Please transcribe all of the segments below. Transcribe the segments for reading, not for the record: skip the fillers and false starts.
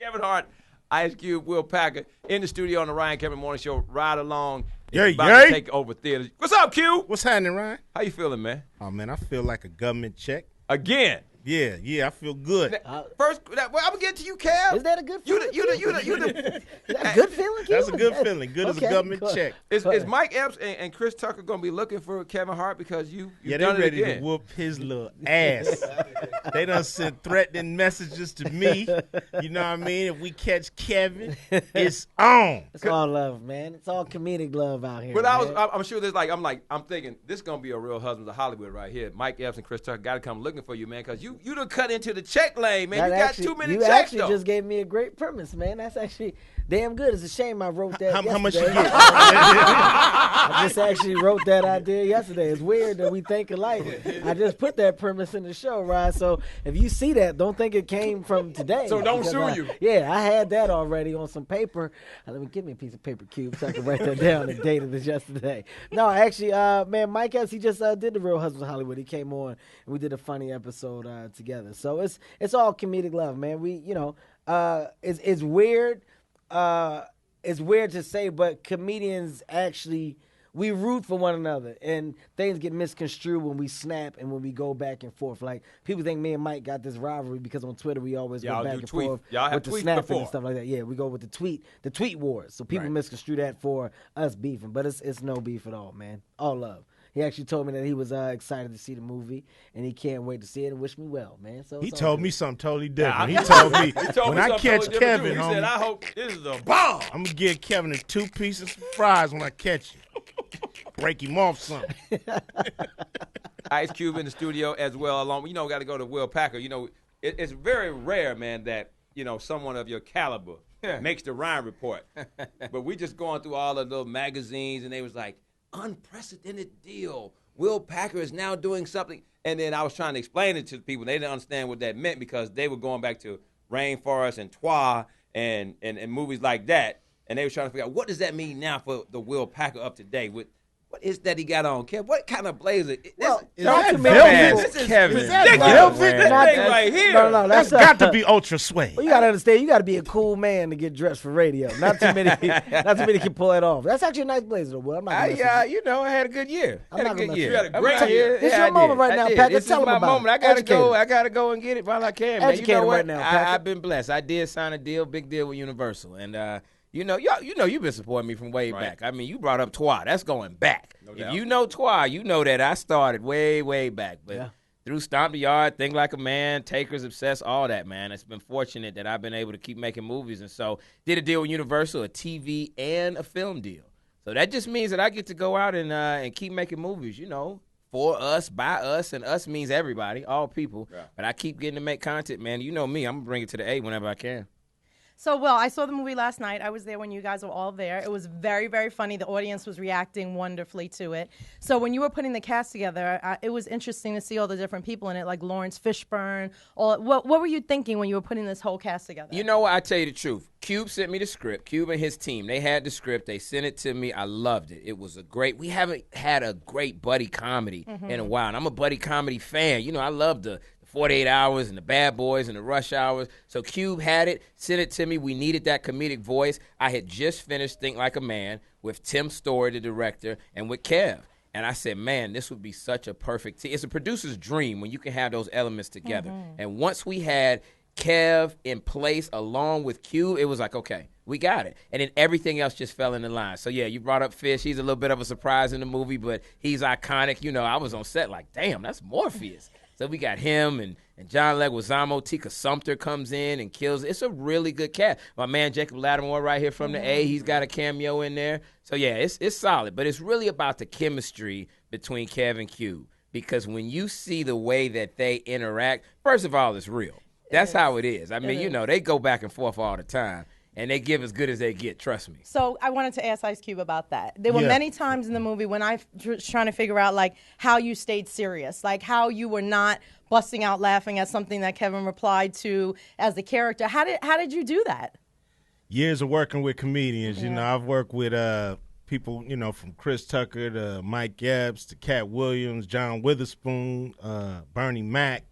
Kevin Hart, Ice Cube, Will Packer in the studio on the Ryan Kevin Morning Show. Ride along. It's about to take over theaters. What's up, Q? What's happening, Ryan? How you feeling, man? Oh, man, I feel like a government check. Again. Yeah, I feel good. First, I'm gonna get to you, Kev. Is that a good feeling? You Is that a good feeling, Q? That's a good feeling. Good as a government check. Is Mike Epps and Chris Tucker gonna be looking for Kevin Hart because you they're done it ready again? to whoop his little ass. They done sent threatening messages to me. You know what I mean? If we catch Kevin, it's on. It's all love, man. It's all comedic love out here. But man. I'm sure there's I'm thinking this is gonna be a real Husbands of Hollywood right here. Mike Epps and Chris Tucker got to come looking for you, man, because you done cut into the check lane, man. You got too many checks, You actually though. just gave me a great premise, man. That's actually damn good. It's a shame I wrote that How much you yesterday. get? I just actually wrote that idea yesterday. It's weird that we think alike. I just put that premise in the show, right? So if you see that, don't think it came from today. So don't sue you. Yeah, I had that already on some paper. Let me give me a piece of paper, Cube, so I can write that down and dated this yesterday. No, actually, man, Mike Epps, he just did the Real Husbands of Hollywood. He came on and we did a funny episode together. So it's all comedic love, man. We, it's weird. It's weird to say, but comedians actually, we root for one another, and things get misconstrued when we snap and when we go back and forth. Like, people think me and Mike got this rivalry because on Twitter we always go back and forth with the snapping and stuff like that. Yeah, we go with the tweet wars. So people misconstrue that for us beefing, but it's no beef at all, man. All love. He actually told me that he was excited to see the movie, and he can't wait to see it and wish me well, man. So he told me something totally different. Yeah, he told me when I catch Kevin, he homie, said, I hope this is a bomb. I'm going to give Kevin 2 pieces of fries when I catch him. Break him off something. Ice Cube in the studio as well. Got to go to Will Packer. It's very rare, man, that, someone of your caliber makes the Ryan Report. But we just going through all of those magazines, and they was like, unprecedented deal. Will Packer is now doing something. And then I was trying to explain it to the people. They didn't understand what that meant because they were going back to Rainforest and N.W.A. and movies like that. And they were trying to figure out, what does that mean now for the Will Packer up to date? What is that he got on, Kev? What kind of blazer? Is that Kevin? Is that velvet? That thing right here. No, That's got to be ultra suede. Well, you gotta understand, you gotta be a cool man to get dressed for radio. Not too many can pull it off. That's actually a nice blazer, though. Will. I'm not gonna I had a good year. I'm not gonna You had a great great year. It's your moment right now, Packer. This Tell is him my about moment. it. I gotta go and get it while I can, man. Educate him right now, Packer. I've been blessed. I did sign a big deal with Universal, and you've been supporting me from way back. I mean, you brought up N.W.A. That's going back. No if doubt. you know N.W.A, you know that I started way, way back. But through Stomp the Yard, Think Like a Man, Takers Obsessed, all that, man. It's been fortunate that I've been able to keep making movies. And so did a deal with Universal, a TV and a film deal. So that just means that I get to go out and keep making movies, for us, by us, and us means everybody, all people. Yeah. But I keep getting to make content, man. You know me. I'm going to bring it to the A whenever I can. So, Will, I saw the movie last night. I was there when you guys were all there. It was very, very funny. The audience was reacting wonderfully to it. So when you were putting the cast together, it was interesting to see all the different people in it, like Lawrence Fishburne. What were you thinking when you were putting this whole cast together? You know what? I tell you the truth. Cube sent me the script. Cube and his team, they had the script. They sent it to me. I loved it. It was we haven't had a great buddy comedy in a while. And I'm a buddy comedy fan. I love the 48 Hours and the Bad Boys and the Rush Hours. So Cube had it, sent it to me. We needed that comedic voice. I had just finished Think Like a Man with Tim Story, the director, and with Kev. And I said, man, this would be such a perfect team. It's a producer's dream when you can have those elements together. And once we had Kev in place along with Cube, it was like, okay, we got it. And then everything else just fell into line. So, yeah, you brought up Fish. He's a little bit of a surprise in the movie, but he's iconic. I was on set like, damn, that's Morpheus. So we got him and John Leguizamo. Tika Sumpter comes in and kills. It's a really good cast. My man Jacob Lattimore right here from the A, he's got a cameo in there. So, yeah, it's solid. But it's really about the chemistry between Kev and Q. Because when you see the way that they interact, first of all, it's real. That's how it is. I mean, they go back and forth all the time. And they give as good as they get, trust me. So I wanted to ask Ice Cube about that. There were many times in the movie when I was trying to figure out, like, how you stayed serious, like how you were not busting out laughing at something that Kevin replied to as the character. How did you do that? Years of working with comedians. I've worked with people, from Chris Tucker to Mike Epps to Cat Williams, John Witherspoon, Bernie Mac.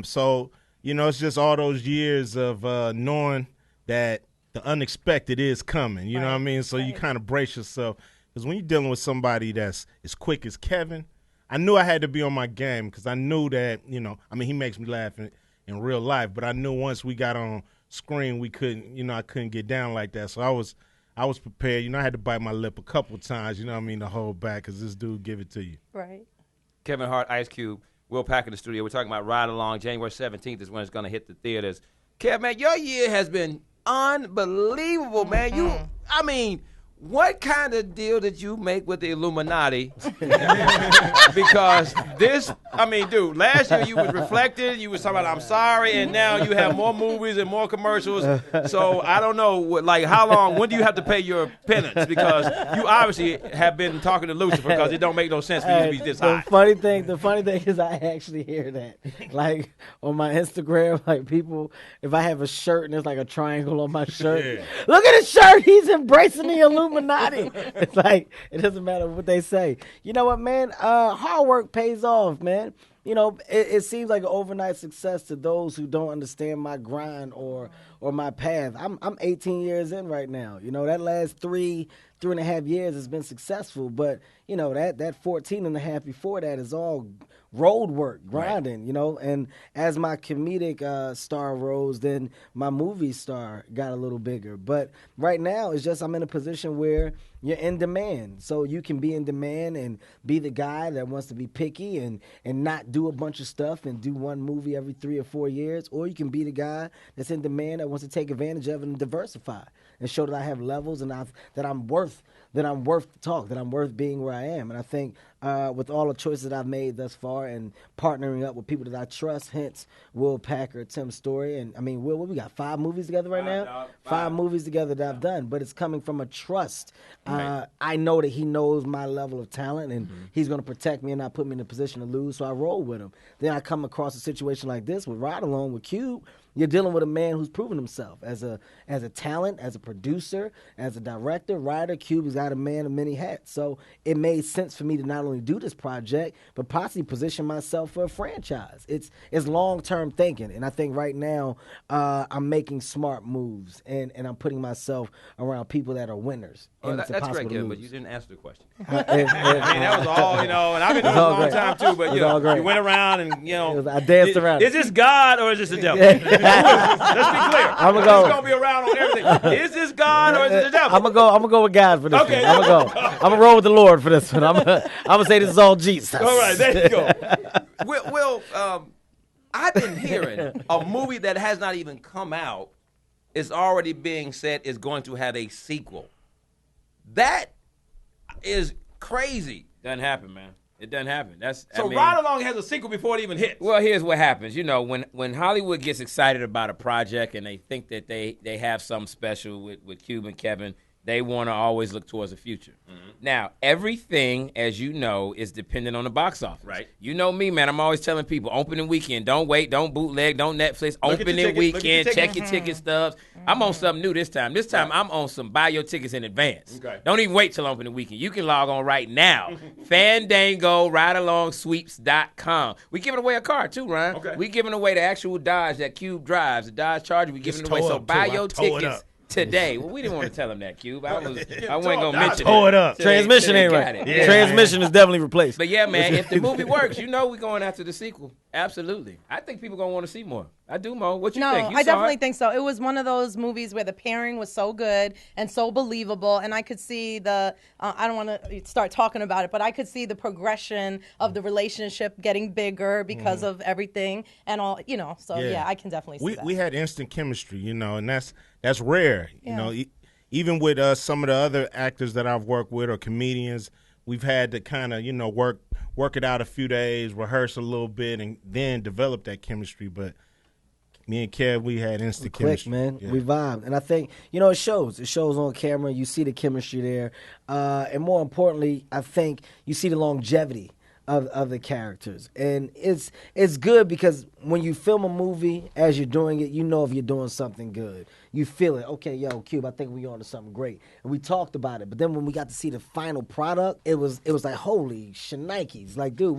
So, it's just all those years of knowing that the unexpected is coming. You know what I mean? So you kind of brace yourself. Because when you're dealing with somebody that's as quick as Kevin, I knew I had to be on my game because I knew that, he makes me laugh in real life. But I knew once we got on screen, we couldn't, I couldn't get down like that. So I was prepared. I had to bite my lip a couple times, to hold back because this dude give it to you. Right. Kevin Hart, Ice Cube, Will Packer in the studio. We're talking about Ride Along. January 17th is when it's going to hit the theaters. Kev, man, your year has been unbelievable, man. What kind of deal did you make with the Illuminati? Because dude, last year you was reflected, you was talking about I'm sorry, and now you have more movies and more commercials. So I don't know, how long, when do you have to pay your penance? Because you obviously have been talking to Lucifer because it don't make no sense for you to be this high. The funny thing is I actually hear that. On my Instagram, people, if I have a shirt and there's a triangle on my shirt, look at his shirt, he's embracing the Illuminati. It's it doesn't matter what they say. You know what, man? Hard work pays off, man. It seems like an overnight success to those who don't understand my grind or my path. I'm 18 years in right now. That last three and a half years has been successful, but that 14 and a half before that is all road work, grinding, and as my comedic star rose, then my movie star got a little bigger. But right now, it's just I'm in a position where you're in demand. So you can be in demand and be the guy that wants to be picky and not do a bunch of stuff and do one movie every 3 or 4 years. Or you can be the guy that's in demand that wants to take advantage of it and diversify and show that I have levels and that I'm worth the talk, that I'm worth being where I am. And I think with all the choices that I've made thus far and partnering up with people that I trust, hence Will Packer, Tim Story, and Will, we got 5 movies together right now? 5 movies together that I've done, but it's coming from a trust. I know that he knows my level of talent and he's going to protect me and not put me in a position to lose, so I roll with him. Then I come across a situation like this with Ride Along with Cube. You're dealing with a man who's proven himself as a talent, as a producer, as a director, writer. Cube has got a man of many hats. So it made sense for me to not only do this project, but possibly position myself for a franchise. It's long-term thinking. And I think right now I'm making smart moves and I'm putting myself around people that are winners. Well, that's great, Kevin, but you didn't answer the question. That was all, and I've been doing this a long time too, but you went around and, I danced around. Is this God or is this the devil? Let's be clear. I'm gonna be around on everything. Is this God or is it the devil? I'm gonna go with God for this one. I'm gonna roll with the Lord for this one. I'm gonna say this is all Jesus. All right, there you go. Will, I've been hearing a movie that has not even come out is already being said is going to have a sequel. That is crazy. Doesn't happen, man. It doesn't happen. Ride Along has a sequel before it even hits. Well, here's what happens. When Hollywood gets excited about a project and they think that they have something special with Cube and Kevin, they want to always look towards the future. Mm-hmm. Now, everything, as you know, is dependent on the box office. Right. You know me, man. I'm always telling people, opening weekend, don't wait, don't bootleg, don't Netflix. Opening weekend, check your ticket stubs. I'm on something new this time. This time, I'm on some buy your tickets in advance. Okay. Don't even wait till opening weekend. You can log on right now. Fandango, ridealongsweeps.com. We giving away a car, too, Ryan. Okay. We giving away the actual Dodge that Cube drives, the Dodge Charger. We giving it away. So buy your tickets today. Well, we didn't want to tell him that, Cube. I wasn't going to mention it. It up. Transmission ain't right. Yeah. Transmission is definitely replaced. But yeah, man, if the movie works, we're going after the sequel. Absolutely. I think people going to want to see more. I do, Mo. What you think? No, I definitely think so. It was one of those movies where the pairing was so good and so believable, and I could see I don't want to start talking about it, but I could see the progression of the relationship getting bigger because of everything and all, so yeah, I can definitely see that. We had instant chemistry, and that's rare, even with some of the other actors that I've worked with or comedians, we've had to kind of, work it out a few days, rehearse a little bit, and then develop that chemistry. But me and Kev, we had instant chemistry. Man. Yeah. We vibed. And I think, it shows. It shows on camera. You see the chemistry there. And more importantly, I think you see the longevity of the characters. And it's good because when you film a movie, as you're doing it, if you're doing something good. You feel it. Okay, yo, Cube, I think we're on to something great. And we talked about it. But then when we got to see the final product, it was like, holy shnikes. Like, dude,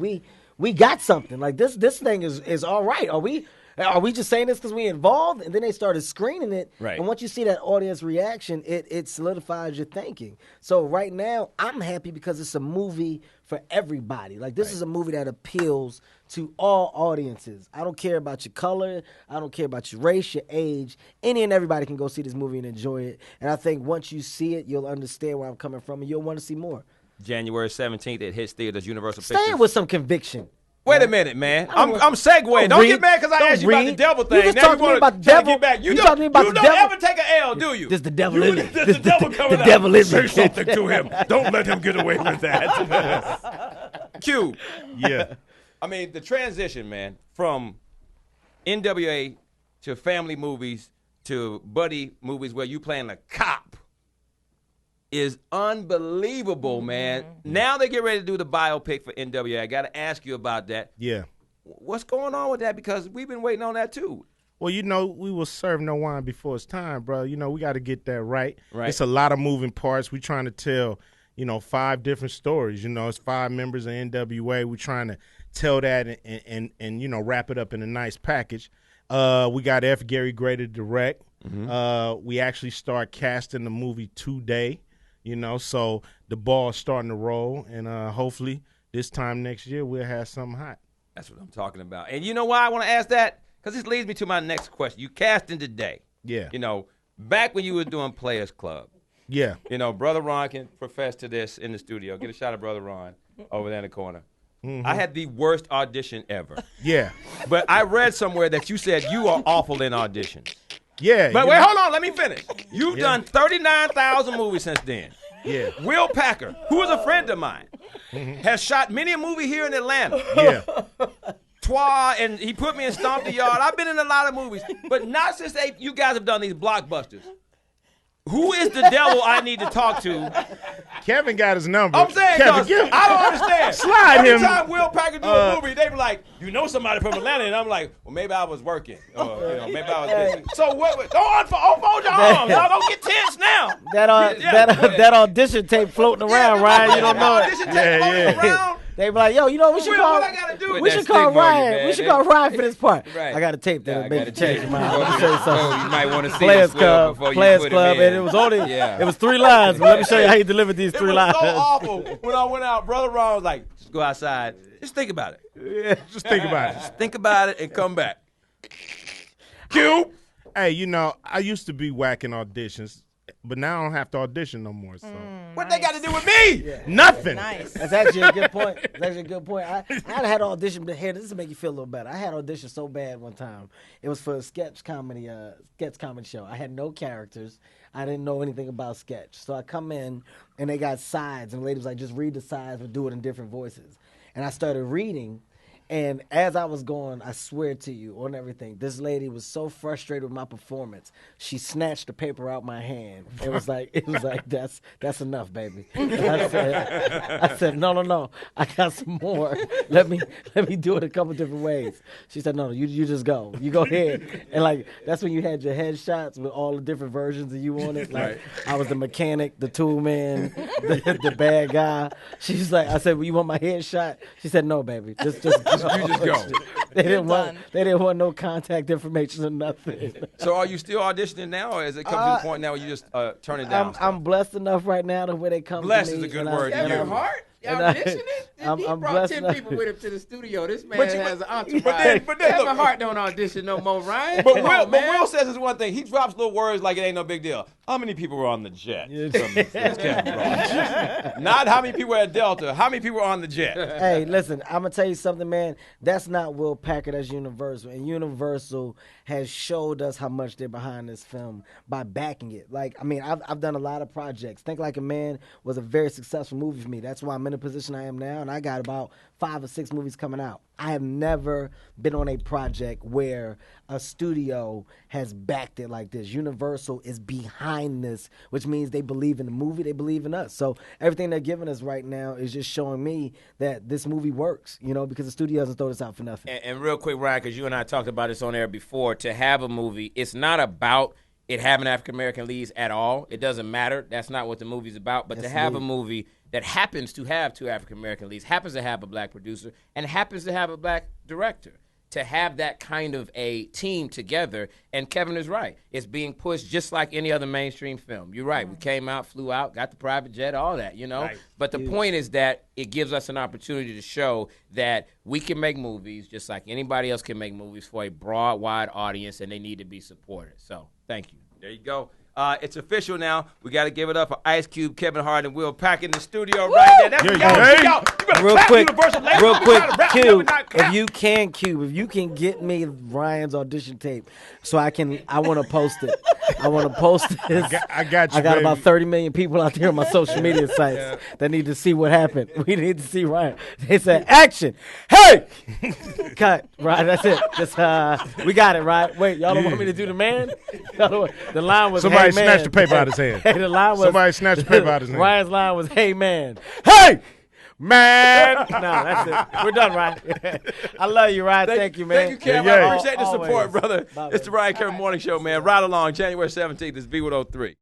we got something. Like, this thing is all right. Are we just saying this because we involved? And then they started screening it. Right. And once you see that audience reaction, it solidifies your thinking. So right now, I'm happy because it's a movie for everybody. Like, this is a movie that appeals to all audiences. I don't care about your color. I don't care about your race, your age. Any and everybody can go see this movie and enjoy it. And I think once you see it, you'll understand where I'm coming from, and you'll want to see more. January 17th, it hits theaters, Universal Stay Pictures. with some conviction. Wait a minute, man. I'm segueing. Don't get mad because I asked you about the devil thing. You just talked to me about the devil. You talked to me about the devil. don't ever take an L, do you? There's the devil in me. There's the devil coming the out. devil in me. Say something to him. Don't let him get away with that. Q. Yeah. I mean, the transition, man, from N.W.A. to family movies to buddy movies where you playing a cop is unbelievable, man. Now they get ready to do the biopic for N.W.A. I got to ask you about that. Yeah. What's going on with that? Because we've been waiting on that too. Well, we will serve no wine before it's time, bro. We got to get that right. Right. It's a lot of moving parts. We're trying to tell, 5 different stories. It's 5 members of N.W.A. We're trying to tell that and wrap it up in a nice package. We got F. Gary Gray to direct. We actually start casting the movie today. So the ball's starting to roll, and hopefully this time next year we'll have something hot. That's what I'm talking about. And you know why I want to ask that? Because this leads me to my next question. You casting today. Yeah. Back when you were doing Players Club. Yeah. Brother Ron can profess to this in the studio. Get a shot of Brother Ron over there in the corner. I had the worst audition ever. Yeah. But I read somewhere that you said you are awful in auditions. Yeah. But wait, hold on. Let me finish. You've done 39,000 movies since then. Yeah. Will Packer, who is a friend of mine, has shot many a movie here in Atlanta. Yeah. N.W.A, and he put me in Stomp the Yard. I've been in a lot of movies, but not since you guys have done these blockbusters. Who is the devil I need to talk to? Kevin got his number. I'm saying, Kevin, I don't understand. Slide Every him. time Will Packer do a movie, they be like, somebody from Atlanta, and I'm like, well, maybe I was working. Or, maybe I was busy. So what? Don't unfold your arms. Y'all don't get tense now. That audition tape floating around, Ryan. You don't know it. Audition tape floating around. They be like, yo, we should call. What I gotta do? We should call Ryan. We should call Ryan for this part. Right. I got a tape that'll make you change your mind. Let Let me show you something. You might want to see Players this, Will, Club, before you Players put Club, him in. and it was only Yeah. it was 3 lines. But let me show you how you delivered these It 3 was lines. so awful when I went out. Brother Ron was like, just go outside. Just think about it. Just think about it. Think about it and come back. Q. Hey, I used to be whacking auditions, but now I don't have to audition no more. So What they got to do with me? nothing. Nice. That's actually a good point. I had an audition, but here, this will make you feel a little better. I had an audition so bad one time. It was for a sketch comedy show. I had no characters. I didn't know anything about sketch. So I come in, and they got sides, and the lady was like, just read the sides, but do it in different voices. And I started reading, and as I was going, I swear to you, on everything, this lady was so frustrated with my performance. She snatched the paper out my hand. It was like that's enough, baby. I said, no, I got some more. Let me do it a couple different ways. She said, no, you just go. You go ahead. And that's when you had your headshots with all the different versions of you on it. Like I was the mechanic, the tool man, the bad guy. She's like, I said, well, you want my headshot? She said, no, baby, just You just go. They didn't want no contact information or nothing. So are you still auditioning now, or has it come to the point now where you just turn it down? I'm blessed enough right now to where they come Blessed to me. is a good and word to and use. I'm- Hart? Y'all and I- auditioning? He I'm brought blessed 10 enough. people with him to the studio. This man But you- has an entourage. but then Kevin look- Hart don't audition no more, Ryan. But Come on, man. Will says this one thing. He drops little words like it ain't no big deal. How many people were on the jet? Not how many people were at Delta. How many people were on the jet? Hey, listen, I'm gonna tell you something, man. That's not Will Packer. That's Universal, and Universal has showed us how much they're behind this film by backing it. I've done a lot of projects. Think Like a Man was a very successful movie for me. That's why I'm in the position I am now, and I got about 5 or 6 movies coming out. I have never been on a project where a studio has backed it like this. Universal is behind this, which means they believe in the movie, they believe in us. So everything they're giving us right now is just showing me that this movie works, because the studio doesn't throw this out for nothing. And real quick, Ryan, because you and I talked about this on air before, to have a movie, it's not about it having African-American leads at all. It doesn't matter. That's not what the movie's about. But to have a movie that happens to have 2 African-American leads, happens to have a black producer, and happens to have a black director, to have that kind of a team together. And Kevin is right. It's being pushed just like any other mainstream film. You're right. We came out, flew out, got the private jet, all that, you know. Right. But the point is that it gives us an opportunity to show that we can make movies just like anybody else can make movies for a broad, wide audience, and they need to be supported. So thank you. There you go. It's official now. We got to give it up for Ice Cube, Kevin Hart, and Will Pack in the studio right there. That's what y'all. You better Real clap quick, Universal. Ladies. real We quick, try to rap, Cube. we not clap. If you can get me Ryan's audition tape, so I want to post it. I want to post this. I got you. I got baby. about 30 million people out there on my social media sites that need to see what happened. We need to see Ryan. They said, action. Hey! Cut. Right, that's it. Just we got it, right? Wait, y'all don't want me to do the man? The line was, Somebody hey, man. snatched the paper out of his hand. Hey, the line was, Somebody snatched the paper out of his hand. Ryan's line was, hey, man. Hey! Man! No, that's it. We're done, Ryan. I love you, Ryan. Thank you, man. Thank you, Kev. Yeah, yeah. I appreciate the support, Always. brother. Bye, It's the Ryan Kevin Morning Show, man. Right along, January 17th. It's B103.